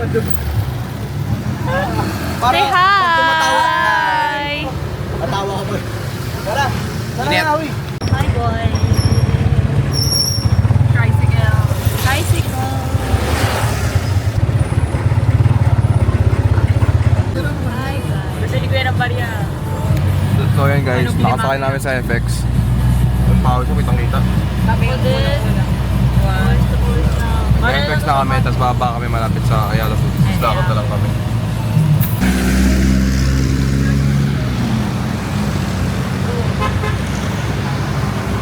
Say hi! Matawa ko ba? Tara! Tara, Awi! Hi, boy! Tricycle! Tricycle! Hi, guys! Gusto ni Kuya ng barya. So yan guys, nakasakay namin sa FX. Ang pawis mo, kitang-kita. Kami yung una-una. May FX na kami, tapos bababa kami malapit sa Ayala Foods. Lakad na lang kami.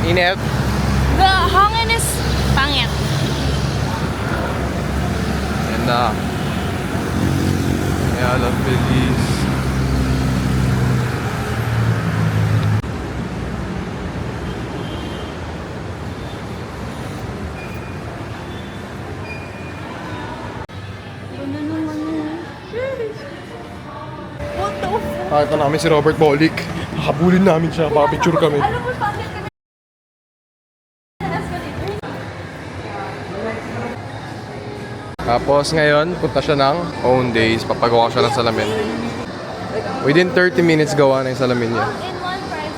Init. The hangin is pangit. Yan na. Ayala Foods. What the fuck? Nakita namin si Robert Bolick. Nakabulin namin siya, baka picture kami. Alam mo, bakit kami Tapos ngayon, punta siya ng own days. Papagawa siya ng salamin. Within 30 minutes gawa na yung salamin niya. in one price?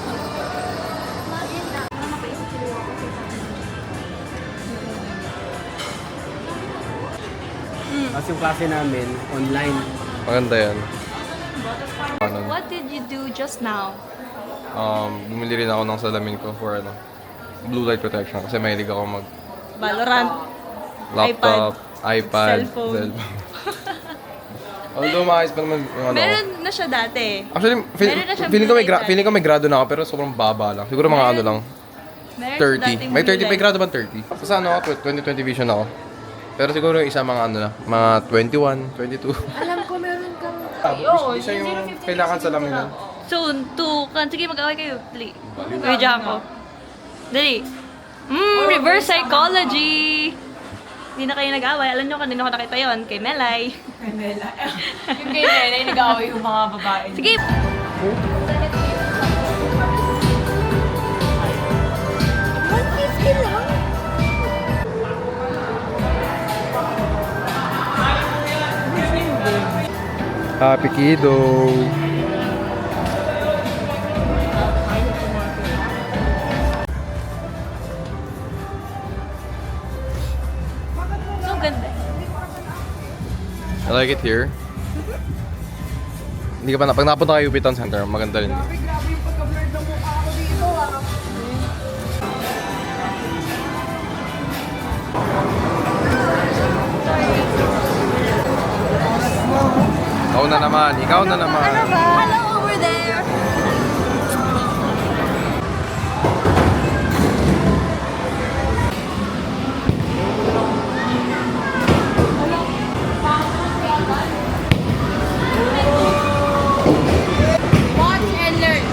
Login na. Kasi yung klase namin, online. Maganda yan. Ano, What did you do just now? bumili rin ako ng salamin ko for ano, blue light protection. Kasi mahilig ako mag Valorant. laptop, iPad, Cellphone. Although maayos pa naman yung ano. Meron na siya dati. Actually, Meron na siyang feeling ko blue light. feeling ko may grado na ako pero sobrang baba lang. Siguro mga ano lang, Meron siya 30. dating May 30, blue may light. grado ba 30? Kasi ano ako, 2020 vision ako. Pero siguro yung isa mga ano na, mga 21, 22. Alam ko meron kang... Hindi siya yung kailangan salamin nun. Soon, to... Sige, mag-away kayo. Dali. Medya ako. Dali. Reverse psychology! Hindi na kayo nag-away. Alam nyo, kanina ko nakita yon kay Melay. Yung kay Nene, nag-aaway yung mga babae. Sige! Happy Kiddo! So ganda. I like it here. Hindi ka pa na, pag napunta kayo Upitan Center, maganda rin. Ikaw na naman, ikaw na naman. Hello over there! Watch and learn.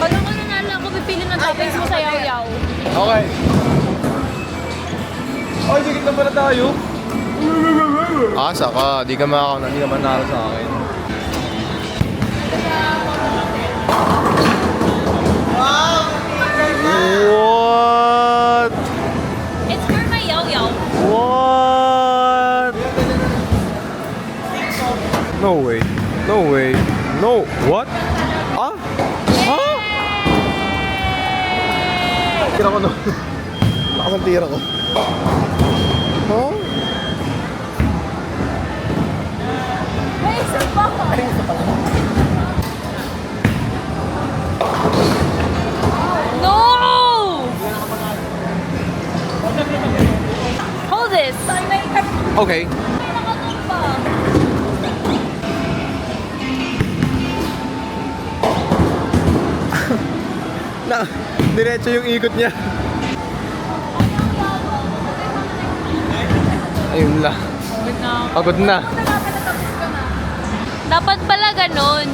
Pag ako nanalo ako, pipili ng toppings mo sa yaw-yaw. Okay. Ay, sigit na pala tayo. Asa ka, di ka manalo sa akin. What? It's for my yaw-yaw. What? No way. No way. No. What? Ah? Huh? Tira ko no. Lakas ang tira ko. Huh? Okay. Na, diretso yung ikot niya. Ayun lang. Pagod na. Dapat pala ganun.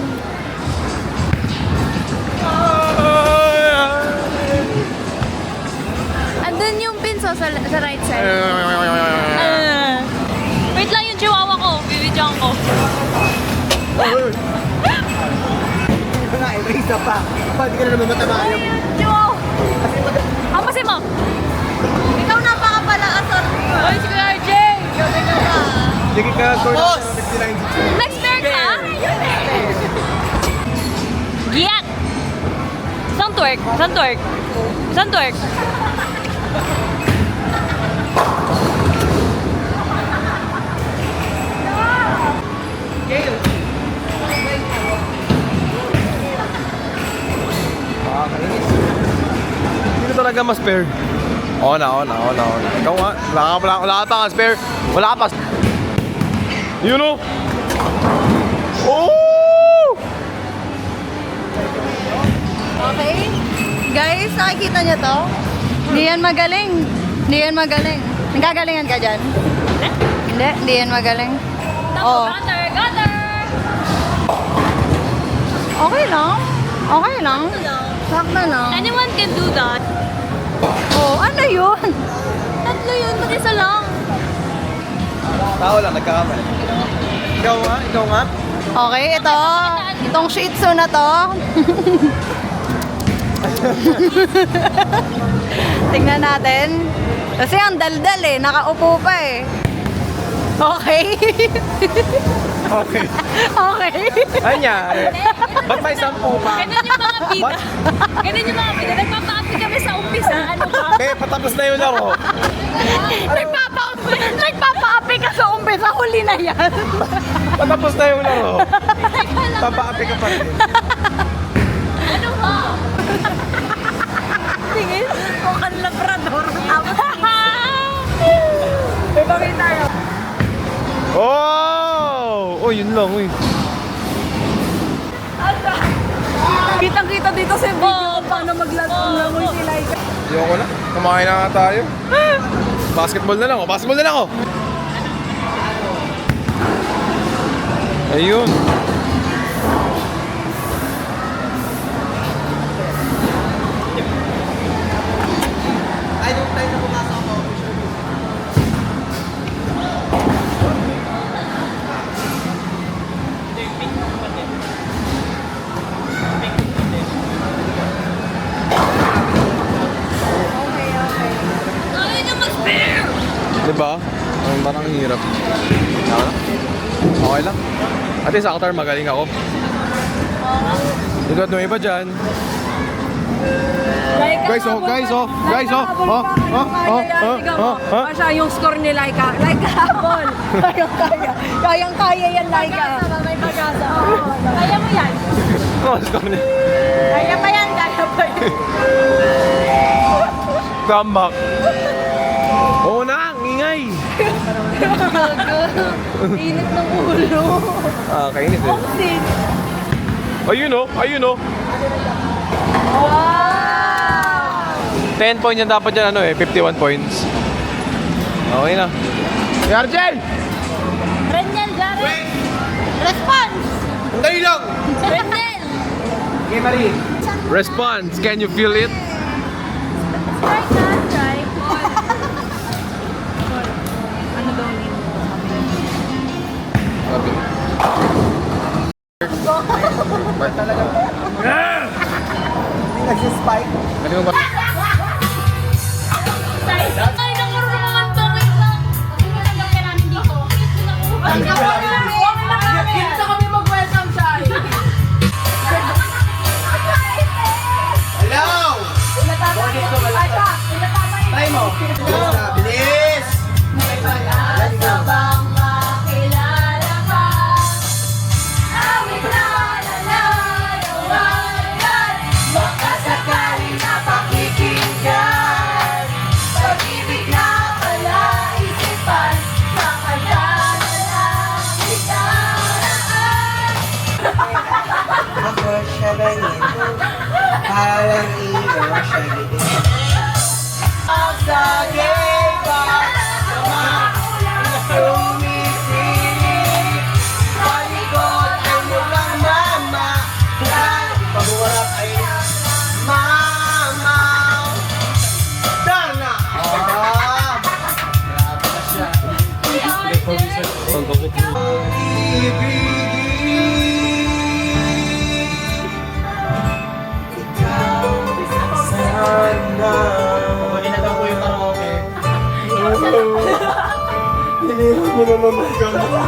Andun yung pinso sa right side. Wait lang yung chihuahua ko. Bibidyoan ko. Ito nga, may isa pa. Pwede ka na naman matamaan yung... Chihuahua. Hampasin mo. Ikaw napakapala assorti. Ay, si Kuya RJ. Sige ka, Boss! Next pair ka? Giyak! Saan twerk? Saan twerk? Saan twerk? Hindi talaga mas spare. Oo na. Ikaw nga. Wala ka pa nga spare. Wala ka pa. Yun o. Oh! Okay? Guys, nakikita niyo to? Hindi yan magaling. Hindi yan magaling. Nagagalingan ka dyan? Hindi yan magaling. Oh. Gutter! Okay lang. Okay lang. Sakto lang. Anyone can do that. Oh, ano yun? Tatlo yun, pati isa lang. Tao lang, nagkakamali. Ikaw nga. Okay, ito. Itong shih tzu na to. Tingnan natin. Kasi ang daldal eh. Nakaupo pa eh. Okay. Okay. Okay. Ay niya. Ba't may 10 pa? Ganun yung mga bida. Ganun yung mga bida. Nagpapaapi kami sa umpisa. Ano ba? Patapos na yung laro. Nagpapaapi ka sa umpisa. Huli na yan. Patapos na yung laro. Papaapi ka pa rin. Ano ba? Tingin. Mukhang labrador. May bagay tayo. Oh! Oh, yun lang, uy. Kitang-kita dito sa video kung paano maglangoy si Laika. Ayoko na. Kumain na nga tayo. Basketball na lang ako. Ayun. Ay, nung tayo na pumasok ako. Ayaw niya mag-spare! Diba? Ang parang hirap. Okay lang. At least ako magaling ako. Ikaw at nung iba dyan. Guys, Siya yung score ni Laika. Laika, habol. Kayang-kaya yan, Laika. May pag-asa. Kaya mo yan. Kaya pa yan. Comeback. Oo na, ang ingay. Init ng ulo. Kainis eh. Oxid. Ayun o. Wow! 10 points yan dapat yan 51 points. Okay na. RJ! Renel, Jared! Response! Ang dali lang! Renel! Okay, Marie. Response, can you feel it? Strike na, strike. Ano daw name? Okay. Hindi nagsispike. Ano mo ba? Ay, nakarunong naman to. Wait lang. Ang gagawin ka namin dito. Ay, Dito kami mag-welcome siya. Hello! Try mo. Bilis! Sabang makilala ka, awit na nalalawanan, baka sakaling napakikinggan, pag-ibig na pala isipan, Walang ilaw siya ang sageba sumisingit palikod ay mukhang mama pagwarap ay mamaw sana grabe na siya sana pwede na daw po yung karaoke hinihan mo naman magkama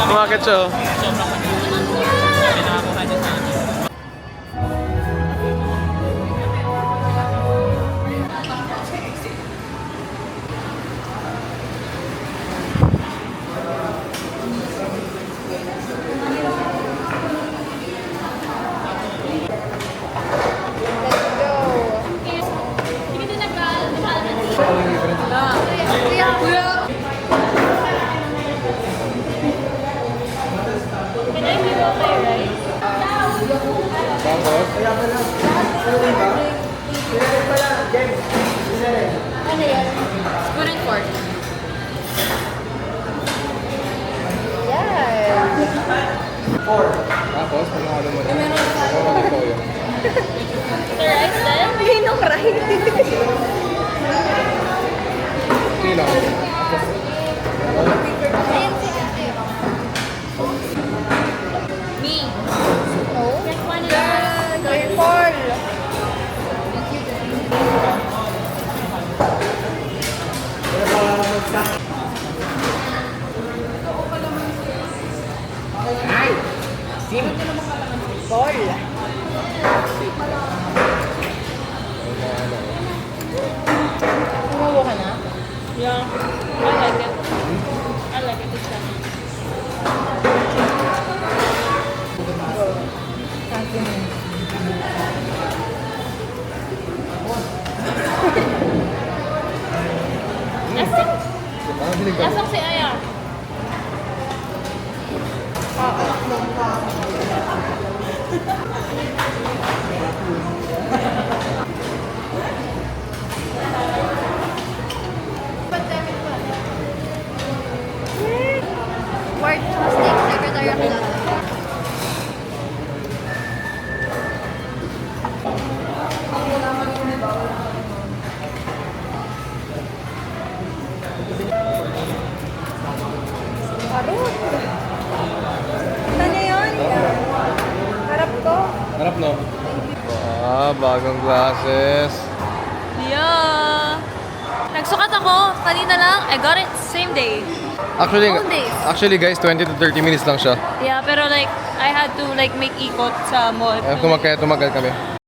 Umakit siya. Oh. Spoon and fork. Tapos, pag nakalo mo na. Ako na ito yun. rice din? Pinong rice. Sino? Me. Oh. Just one Careful. Umubo ka na? Yeah. I like it. I like it. It's fun. Lasang si Aya. Ward State Secretary of Health. Harap. Saan niya yun? Harap ko. Harap no? Bagong glasses. Yeah. Nagsukat ako. Kanina lang. I got it same day. Actually guys, 20 to 30 minutes lang siya. Yeah, pero like, I had to like make ikot sa mall. Kaya tumagal kami.